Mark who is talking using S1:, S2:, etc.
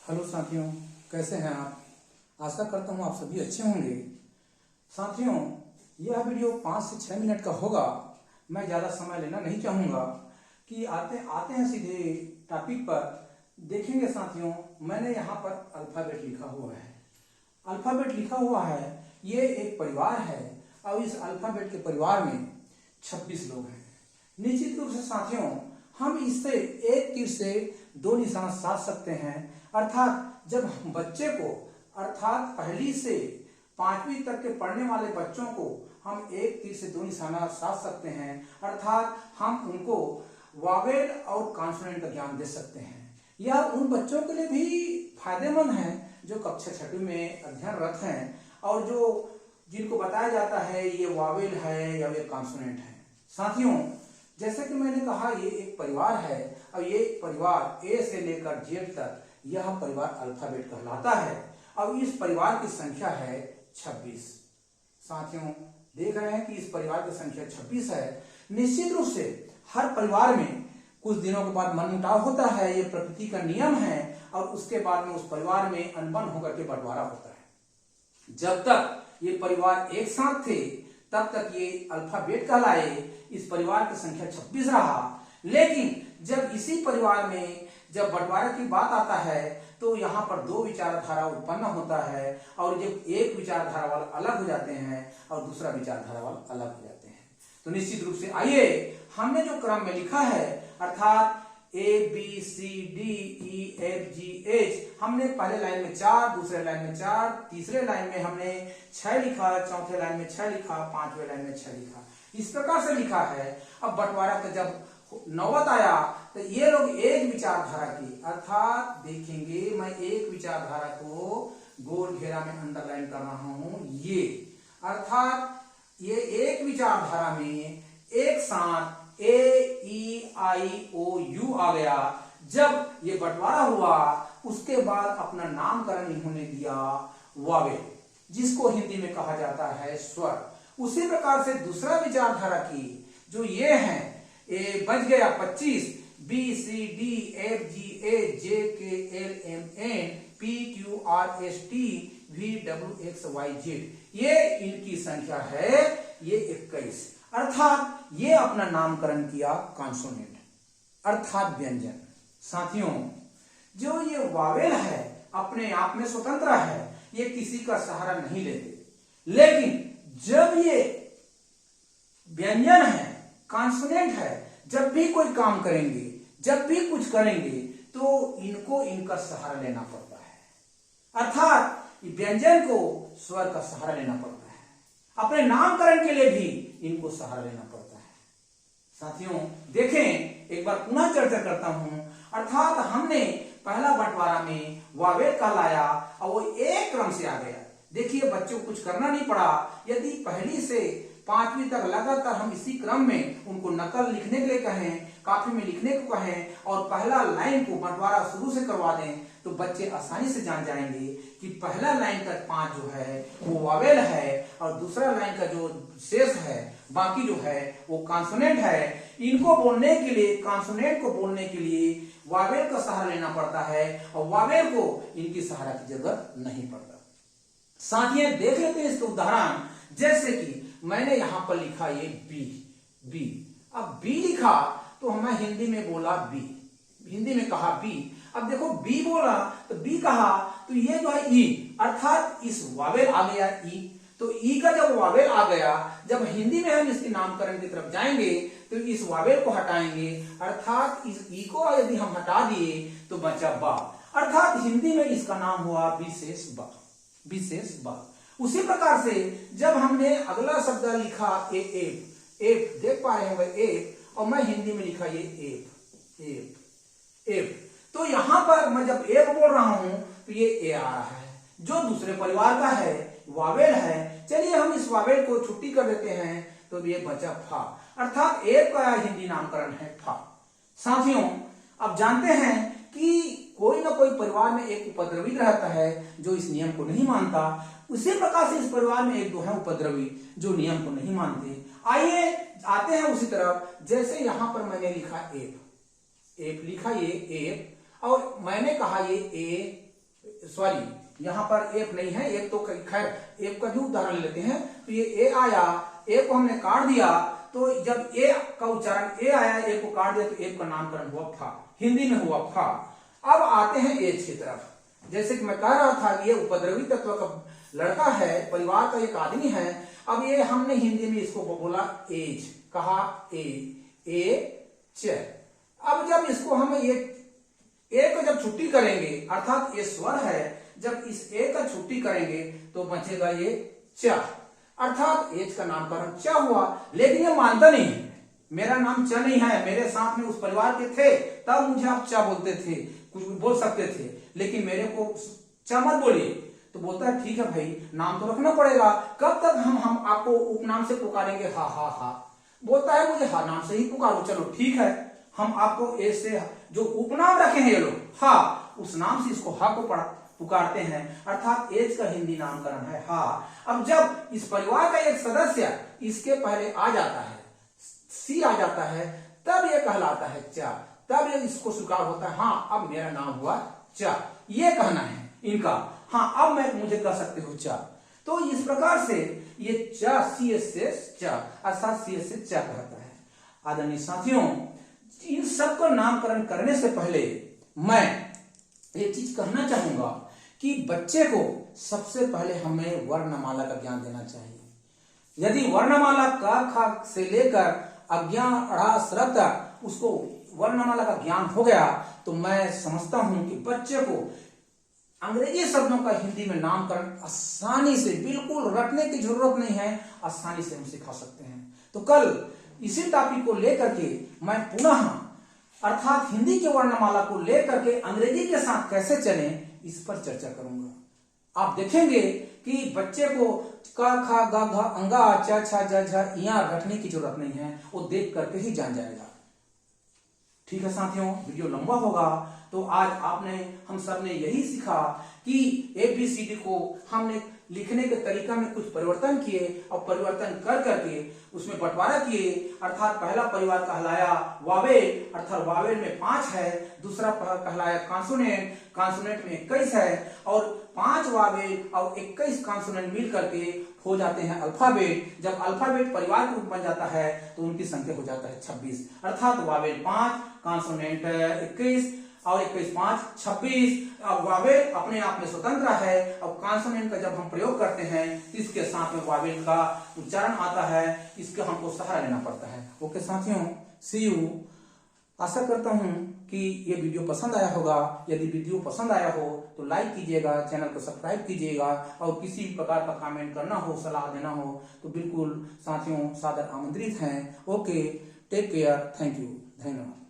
S1: Hello साथियों, कैसे हैं आप। आशा करता हूं आप सभी अच्छे होंगे। साथियों, यह वीडियो 5 से 6 मिनट का होगा। मैं ज़्यादा समय लेना नहीं चाहूँगा कि आते हैं सीधे टॉपिक पर। देखेंगे साथियों, मैंने यहाँ पर अल्फ़ाबेट लिखा हुआ है। अल्फ़ाबेट लिखा हुआ है, ये एक परिवार है और इस अल्फ़ाबेट के परिवार में 26 लोग हैं। निश्चित रूप से साथियों, हम इससे एक तीर से दो निशाना साध सकते हैं। अर्थात जब हम बच्चे को, अर्थात पहली से 5वीं तक के पढ़ने वाले बच्चों को हम एक तीर से दो निशाना साध सकते हैं। अर्थात हम उनको वावेल और कॉन्सोनेंट का ज्ञान दे सकते हैं। यह उन बच्चों के लिए भी फायदेमंद है जो कक्षा 6वीं में अध्ययनरत हैं और जिनको बताया जाता है ये वावेल है या ये कॉन्सोनेंट है। साथियों, जैसे कि मैंने कहा, ये एक परिवार है और ये परिवार ए से लेकर जेड तक यह परिवार अल्फाबेट कहलाता है और इस परिवार की संख्या है 26। साथियों, देख रहे हैं कि इस परिवार की संख्या 26 है। निश्चित रूप से हर परिवार में कुछ दिनों के बाद मनमुटाव होता है, ये प्रकृति का नियम है और उसके बाद में उस परिवार में अनबन होकर के बंटवारा होता है। जब तक ये परिवार एक साथ थे तब तक ये अल्फाबेट कहलाए। इस परिवार की संख्या 26 रहा, लेकिन जब इसी परिवार में जब बंटवारे की बात आता है तो यहाँ पर दो विचारधारा उत्पन्न होता है और जब एक विचारधारा वाले अलग हो जाते हैं और दूसरा विचारधारा वाले अलग हो जाते हैं। तो निश्चित रूप से आइए, हमने जो क्रम में लिखा है अर्थात ABCDEFGH, हमने पहले लाइन में 4, दूसरे लाइन में 4, तीसरे लाइन में हमने 6 लिखा, चौथे लाइन में 6 लिखा, 5वें लाइन में 6 लिखा। इस प्रकार से लिखा है। अब बंटवारा का जब नौबत आया तो ये लोग एक विचारधारा की, अर्थात देखेंगे मैं एक विचारधारा को गोल घेरा में अंडरलाइन कर रहा हूं, ये अर्थात ये एक विचारधारा में एक साथ AEIOU आ गया। जब ये बंटवारा हुआ उसके बाद अपना नामकरण इन्होंने दिया वावेल, जिसको हिंदी में कहा जाता है स्वर। उसी प्रकार से दूसरा विचारधारा की जो ये है, ए बच गया 25, BCDFGHJKLMNPQRSTVWXYZ, ये इनकी संख्या है, ये 21। अर्थात ये अपना नामकरण किया कॉन्सोनेंट अर्थात व्यंजन। साथियों, जो ये वावेल है अपने आप में स्वतंत्र है, ये किसी का सहारा नहीं लेते, लेकिन जब ये व्यंजन है, कॉन्सोनेंट है, जब भी कोई काम करेंगे, जब भी कुछ करेंगे तो इनको इनका सहारा लेना पड़ता है। अर्थात व्यंजन को स्वर का सहारा लेना पड़ता है, अपने नामकरण के लिए भी इनको सहारा लेना पड़ता है। साथियों, देखें, एक बार पुनः चर्चा करता हूं। अर्थात हमने पहला बंटवारा में वावेल कहलाया और वो एक क्रम से आ गया। देखिए, बच्चों को कुछ करना नहीं पड़ा। यदि पहली से 5वीं तक लगातार हम इसी क्रम में उनको नकल लिखने के लिए कहें, कॉपी में लिखने को कहें और पहला लाइन को बंटवारा शुरू से करवा दें तो बच्चे आसानी से जान जाएंगे कि पहला लाइन तक 5 जो है वो वावेल है और दूसरा लाइन का जो शेष है, बाकी जो है वो कॉन्सोनेंट है। इनको बोलने के लिए, कॉन्सोनेंट को बोलने के लिए वावेल का सहारा लेना पड़ता है और वावेल को इनकी सहारा की जरूरत नहीं पड़ता। साथियों, देख लेते हैं इसके उदाहरण। जैसे कि मैंने यहां पर लिखा ये बी। अब बी लिखा तो मैं हिंदी में बोला बी, हिंदी में कहा बी। अब देखो, बी बोला तो बी कहा तो ये जो है ई, अर्थात इस वावेल आ गया ई। तो ई का जब वावेल आ गया, जब हिंदी में हम इसके नामकरण की तरफ जाएंगे तो इस वावेल को हटाएंगे, अर्थात इस ई को यदि हम हटा दिए तो बचा बा, अर्थात हिंदी में इसका नाम हुआ विशेष बा, विशेष बा। उसी प्रकार से जब हमने अगला शब्द लिखा एफ, देख पा रहे होंगे एफ, और मैं हिंदी में लिखा ये एफ, तो यहां पर मैं जब एफ बोल रहा हूं तो ये ए आ रहा है, जो दूसरे परिवार का है, वावेल है। चलिए हम इस वावेल को छुट्टी कर देते हैं तो ये बचा फा, अर्थात एफ का हिंदी नामकरण है फा। साथियों, अब जानते हैं कि कोई ना कोई परिवार में एक उपद्रवी रहता है जो इस नियम को नहीं मानता। उसी प्रकार से इस परिवार में एक दो है उपद्रवी जो नियम को नहीं मानते। आइए आते हैं उसी तरफ। जैसे यहां पर मैंने लिखा एफ लिखा, ये एफ, और मैंने कहा ये सॉरी, यहाँ पर एक नहीं है, एक तो खैर एक का भी उदाहरण लेते हैं। तो ये ए आया, ए को हमने काट दिया, तो जब ए का उच्चारण ए आया, ए को काट दिया, तो ए का नामकरण हुआ फा, हिंदी में हुआ फा। अब आते हैं एज की तरफ। जैसे कि मैं कह रहा था कि ये उपद्रवी तत्व का लड़का है, परिवार का एक आदमी है। अब ये हमने हिंदी में इसको बोला एज, कहा ए च। अब जब इसको हम ये ए को जब छुट्टी करेंगे, अर्थात ये स्वर है, जब इस ए का छुट्टी करेंगे तो बचेगा ये च, अर्थात एज का नामकरण च हुआ। लेकिन ये मानता नहीं है, मेरा नाम च नहीं है, मेरे साथ में उस परिवार के थे, तब मुझे आप च बोलते थे, कुछ भी बोल सकते थे, लेकिन मेरे को च मत बोलिए। तो बोलता है ठीक है भाई, नाम तो रखना पड़ेगा, कब तक हम आपको उपनाम से पुकारेंगे? हा हा हा। बोलता है मुझे हा नाम से ही पुकारो। चलो ठीक है, हम आपको ए से जो उपनाम रखे हैं ये लोग हा, उस नाम से इसको हा को पुकारते हैं, अर्थात एज का हिंदी नामकरण है हा। अब जब इस परिवार का एक सदस्य इसके पहले आ जाता है, सी आ जाता है, तब ये कहलाता है चा, तब ये इसको स्वीकार होता है, हाँ अब मेरा नाम हुआ चा, ये कहना है इनका। हाँ अब मैं मुझे कह सकते हो चा। तो इस प्रकार से ये चा सी एस से चा, अर्थात सी एस से चा कहता है। आदरणीय साथियों, इन सबका नामकरण करने से पहले मैं ये चीज कहना चाहूंगा कि बच्चे को सबसे पहले हमें वर्णमाला का ज्ञान देना चाहिए। यदि वर्णमाला का खा से लेकर अज्ञा अड़ा स्र तक उसको वर्णमाला का ज्ञान हो गया, तो मैं समझता हूं कि बच्चे को अंग्रेजी शब्दों का हिंदी में नामकरण आसानी से, बिल्कुल रटने की जरूरत नहीं है, आसानी से हम सिखा सकते हैं। तो कल इसी टॉपिक को लेकर के मैं पुनः अर्थात हिंदी की वर्णमाला को लेकर के अंग्रेजी के साथ कैसे चले, इस पर चर्चा करूंगा। आप देखेंगे कि बच्चे को क ख ग घ अंगा च छ ज झ इया रटने की जरूरत नहीं है, वो देख करके ही जान जाएगा। ठीक है साथियों, वीडियो लंबा होगा, तो आज हम सब ने यही सीखा कि ABCD को हमने लिखने के तरीका में कुछ परिवर्तन किए, और परिवर्तन कर करके उसमें बंटवारा किए। अर्थात पहला परिवार कहलाया वावेल, अर्थात वावेल में 5 है, दूसरा कहलाया कॉन्सोनेंट, कॉन्सोनेंट में 21 है, और 5 वावेल और 21 कॉन्सोनेंट मिल करके हो जाते हैं अल्फाबेट। जब अल्फाबेट परिवार के रूप बन जाता है तो उनकी संख्या हो जाता है 26, अर्थात वावेल 5, कॉन्सोनेंट 21 और 21 5 26। अब वावेल अपने आप में स्वतंत्र है, अब कॉन्सोनेंट का जब हम प्रयोग करते हैं तो इसके साथ में वावेल का उच्चारण आता है, इसका हमको सहारा लेना पड़ता है। ओके साथियों, सी यू। आशा करता हूं कि ये वीडियो पसंद आया होगा। यदि वीडियो पसंद आया हो तो लाइक कीजिएगा, चैनल को सब्सक्राइब कीजिएगा, और किसी भी प्रकार का कमेंट करना हो, सलाह देना हो तो बिल्कुल साथियों सादर आमंत्रित हैं। Okay, take care, thank you, धन्यवाद।